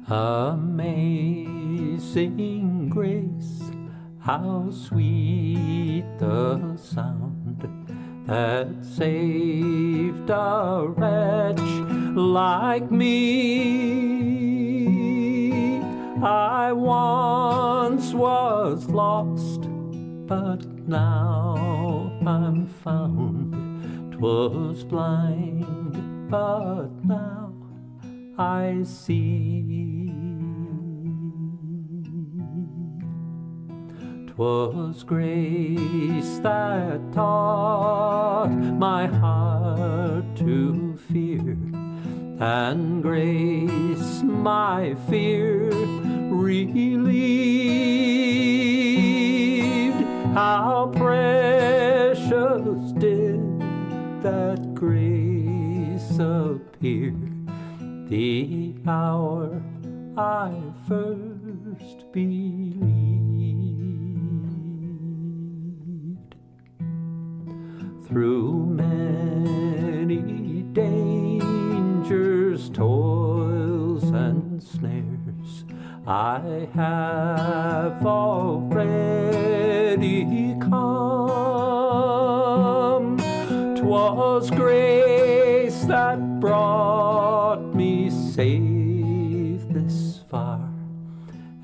Amazing grace, how sweet the sound that saved a wretch like me. I once was lost, but now I'm found. 'Twas blind, but now I see. 'Twas grace that taught my heart to fear, and grace my fear relieved. How precious did that grace appear the hour I first believed. Through many dangers, toils, and snares, I have already come. 'Twas grace that brought me safe this far,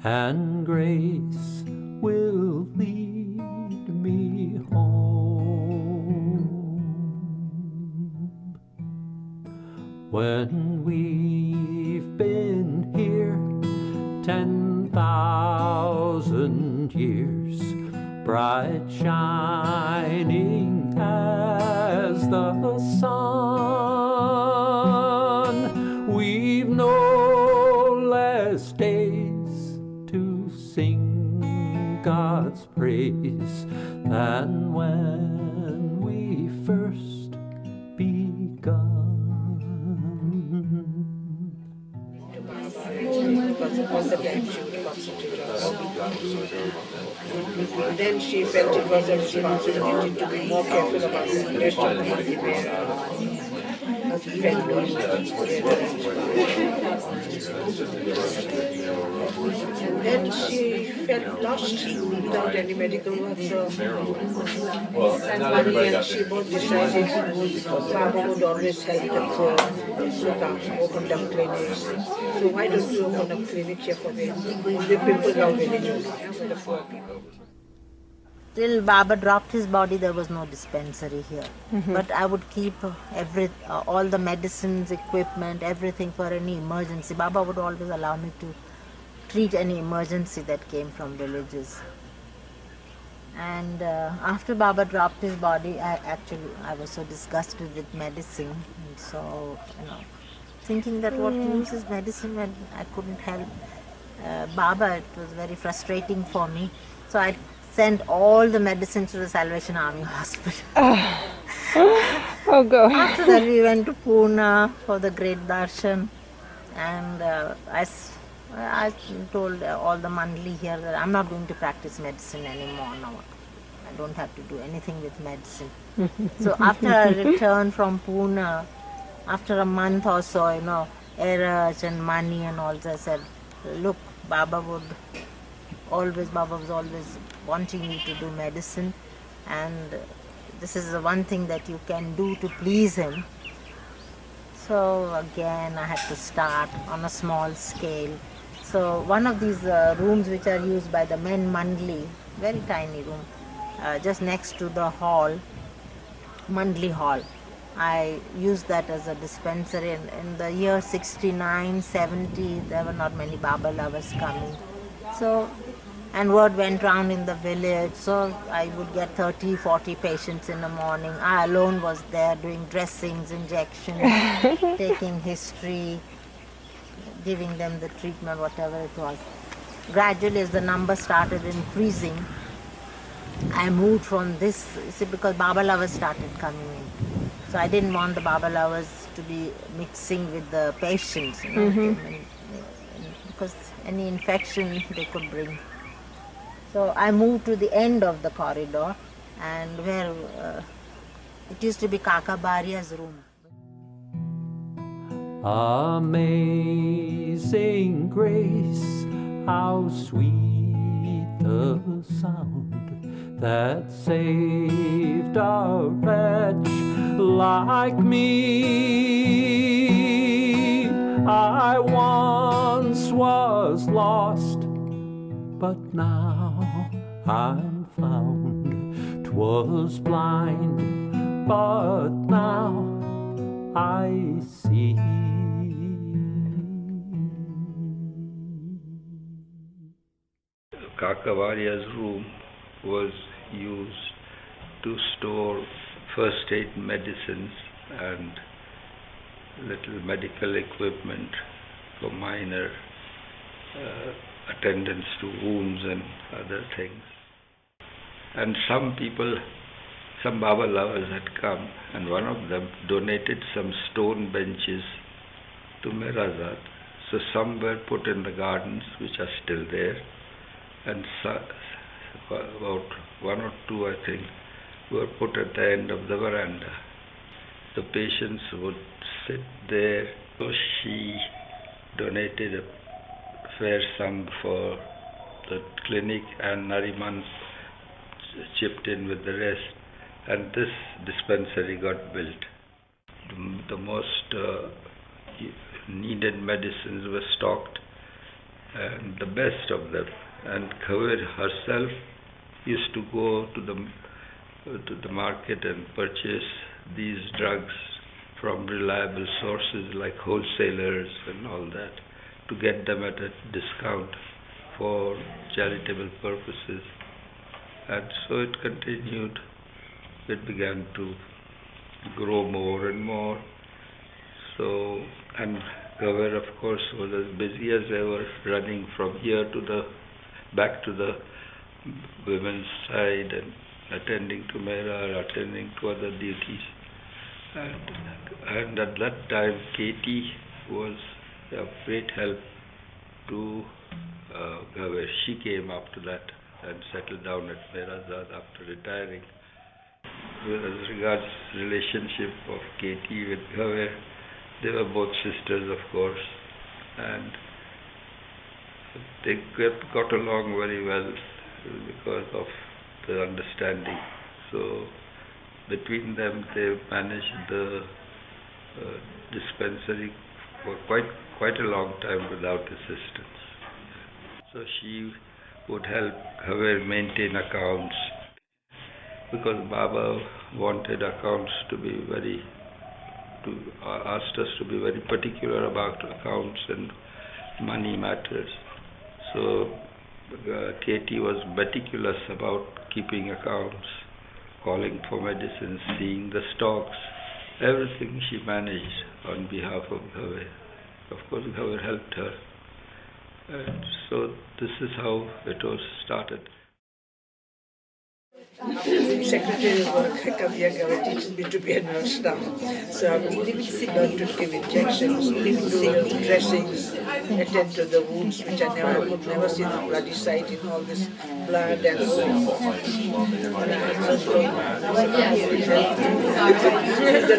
and grace will lead me home. When we've been here 10,000 years, bright shining as the sun, we've no less days to sing God's praise than when we first begun. Then she felt it was a responsibility to be more careful about the rest of the money. And then she felt lost without any medical work, so Mani and she both decided Baba would always help them to open up clinics. So why don't you open up clinic here for the people around villages, for the poor people? Till Baba dropped his body, there was no dispensary here. But I would keep all the medicines, equipment, everything for any emergency. Baba would always allow me to treat any emergency that came from villages. And after Baba dropped his body, I was so disgusted with medicine. And so, thinking that what use is medicine when I couldn't help Baba, it was very frustrating for me. So I sent all the medicines to the Salvation Army Hospital. Oh God. After that we went to Pune for the great darshan, and I told all the mandali here that I'm not going to practice medicine anymore now. I don't have to do anything with medicine. So after I returned from Pune, after a month or so, Eraj and money and all, I said, look, Baba was always wanting me to do medicine, and this is the one thing that you can do to please him. So again I had to start on a small scale. So one of these rooms which are used by the men mandali, very tiny room, just next to the hall, mandali hall, I used that as a dispensary. And in the year 69, 70, there were not many Baba lovers coming. So, and word went round in the village, so I would get 30, 40 patients in the morning. I alone was there doing dressings, injections, taking history, giving them the treatment, whatever it was. Gradually, as the number started increasing, I moved from this, because Baba lovers started coming in. So I didn't want the Baba lovers to be mixing with the patients, because any infection they could bring. So I moved to the end of the corridor, and where it used to be Kaka Baria's room. Amazing grace, how sweet the sound that saved a wretch like me. I once was lost, but now I'm found. 'Twas blind, but now I see. Kakavaria's room was used to store first aid medicines and little medical equipment for minor attendance to wounds and other things. And some people, some Baba lovers had come, and one of them donated some stone benches to Mirazad. So some were put in the gardens, which are still there, and about one or two, I think, were put at the end of the veranda. The patients would sit there. So she donated a fair sum for the clinic, and Nariman chipped in with the rest, and this dispensary got built. The most needed medicines were stocked, and the best of them. And Gohers herself used to go to the market and purchase these drugs from reliable sources like wholesalers and all that, to get them at a discount for charitable purposes. And so it continued. It began to grow more and more. So, and Gohers, of course, was as busy as ever, running from here to back to the women's side and attending to Mera, attending to other duties. And at that time, Katie was of great help to Gohers. She came after that and settled down at Mirazad after retiring. As regards relationship of Katie with Gohers, they were both sisters, of course, and they got along very well because of the understanding. So between them, they managed the dispensary for quite a long time without assistance. So she would help Gohers maintain accounts, because Baba wanted accounts to be asked us to be very particular about accounts and money matters. So Katie was meticulous about keeping accounts, calling for medicines, seeing the stocks, everything she managed on behalf of Gohers. Of course, Gohers helped her. And so this is how it was started. Secretary of work, I come here, Gohers teaches me to be a nurse now. So I will learn to give injections, do the dressings, attend to the wounds, which I could never see the bloody sight in all this blood and the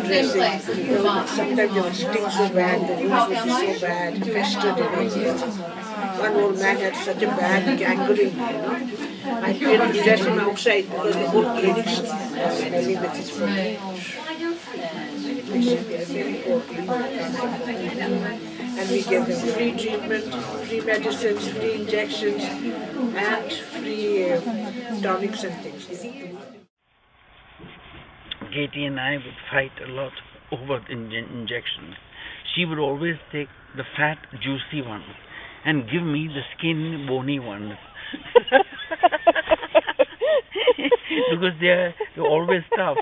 dressing. Sometimes they would sting so bad, the wounds would be so bad, festered in it. One old man had such a bad gangrene, I couldn't dress him outside because the whole clinic smelling with his foot. And we gave them free treatment, free medicines, free injections, and free tonics and things. Katie and I would fight a lot over the injections. She would always take the fat, juicy ones and give me the skin, bony ones. Because they're always tough,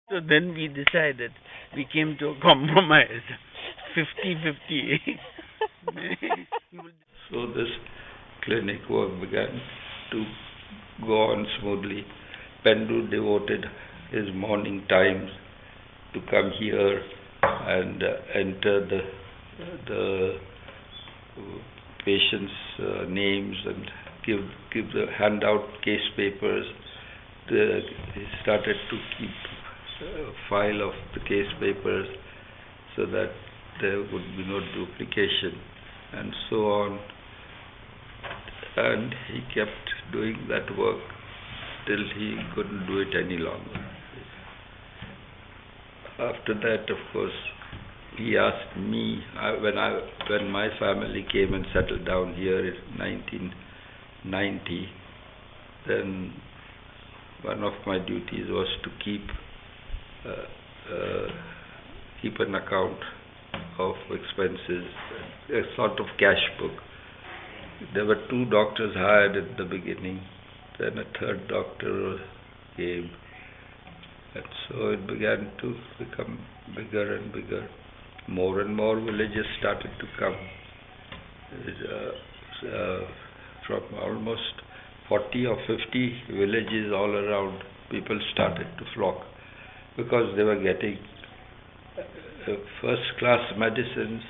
So then we decided, we came to a compromise, 50-50. So this clinic work began to go on smoothly. Pendu devoted his morning times to come here and enter the patients' names and hand out case papers. He started to keep a file of the case papers. so that there would be no duplication, and so on. And he kept doing that work till he couldn't do it any longer. After that, of course, he asked me, when my family came and settled down here in 1990, then one of my duties was to keep an account of expenses, a sort of cash book. There were 2 doctors hired at the beginning, then a 3rd doctor came, and so it began to become bigger and bigger. More and more villages started to come. From almost 40 or 50 villages all around, people started to flock because they were getting first-class medicines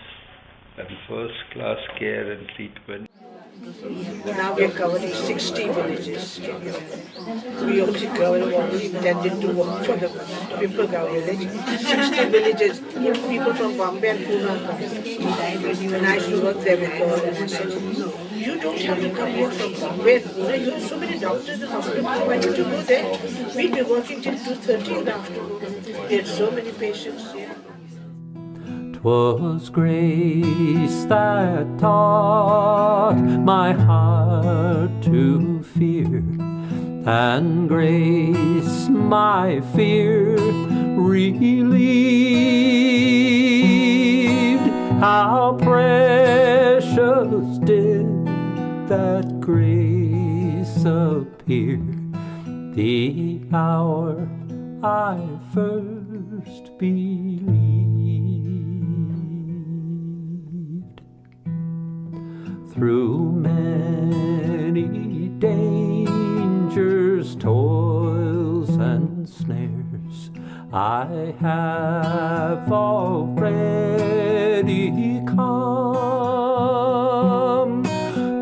and first-class care and treatment. Now we are covering 60 villages. We only cover what we intended to work for the Pimplegaon village. 60 villages, people from Bombay and Pune are coming. And I used to work there with her, and I said, you don't have to come here from Bombay. You have so many doctors and hospitals. Why don't you go there? We'll be working till 2:30 in the afternoon. We had so many patients here. 'Twas grace that taught my heart to fear, and grace my fear relieved. How precious did that grace appear the hour I first believed. Through many dangers, toils, and snares, I have already come.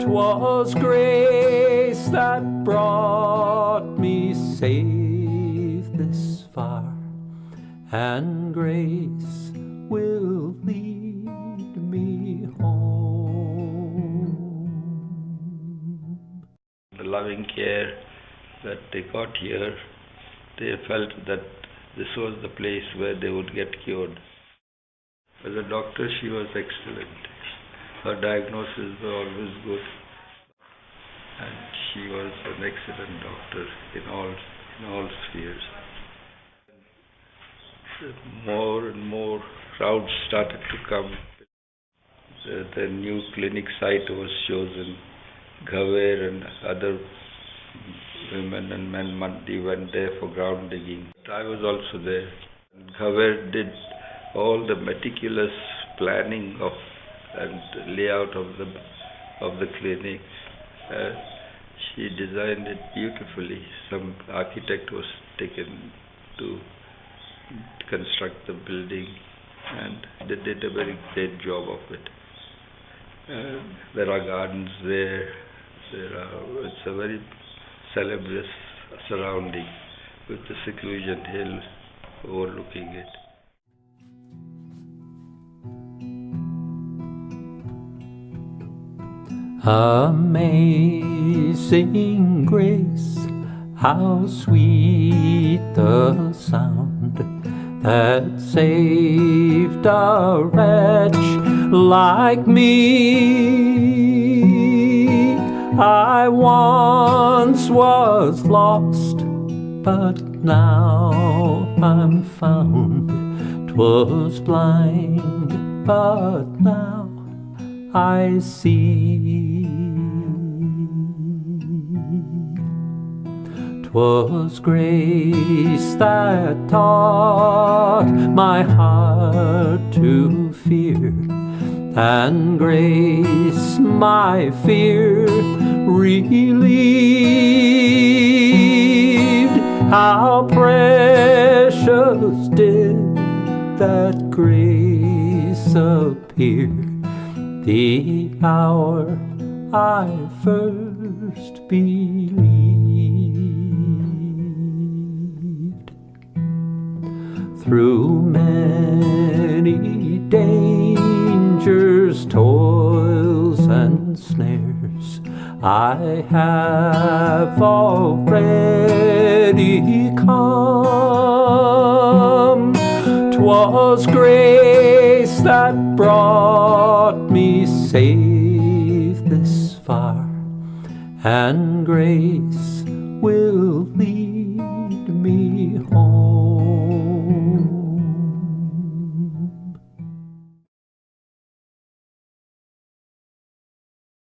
'Twas grace that brought me safe this far, and grace will lead me home. The loving care that they got here, they felt that this was the place where they would get cured. As a doctor, she was excellent. Her diagnoses were always good, and she was an excellent doctor in all spheres. More and more crowds started to come. The new clinic site was chosen. Gohers and other women and men Mandi went there for ground digging. I was also there. Gohers did all the meticulous planning of and layout of the clinic. She designed it beautifully. Some architect was taken to construct the building, and they did a very great job of it. There are gardens there. It's a very celebrous surrounding with the seclusion hill overlooking it. Amazing grace, how sweet the sound that saved a wretch like me. I once was lost, but now I'm found. 'Twas blind, but now I see. 'Twas grace that taught my heart to fear, and grace my fear relieved. How precious did that grace appear the hour I first believed. through many dangers, toils, and snares. I have already come. 'Twas grace that brought me safe this far, and grace will lead